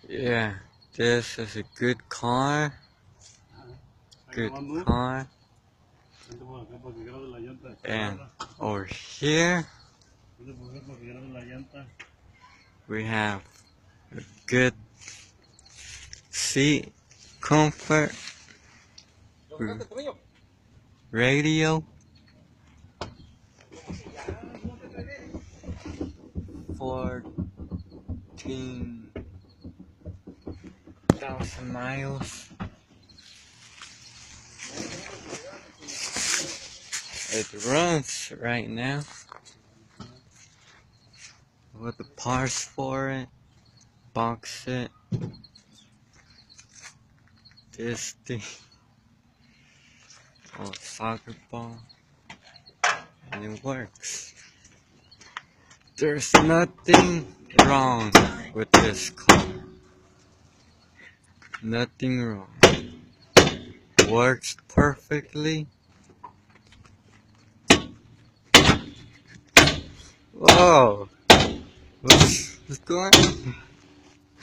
Yeah, this is a good car. Good car. And over here we have a good seat comfort, radio, 14,000 miles. It runs right now with the parts for it. Box it. This thing. Oh, soccer ball. And it works. There's nothing wrong with this car. Nothing wrong. Works perfectly. Whoa! What's going on?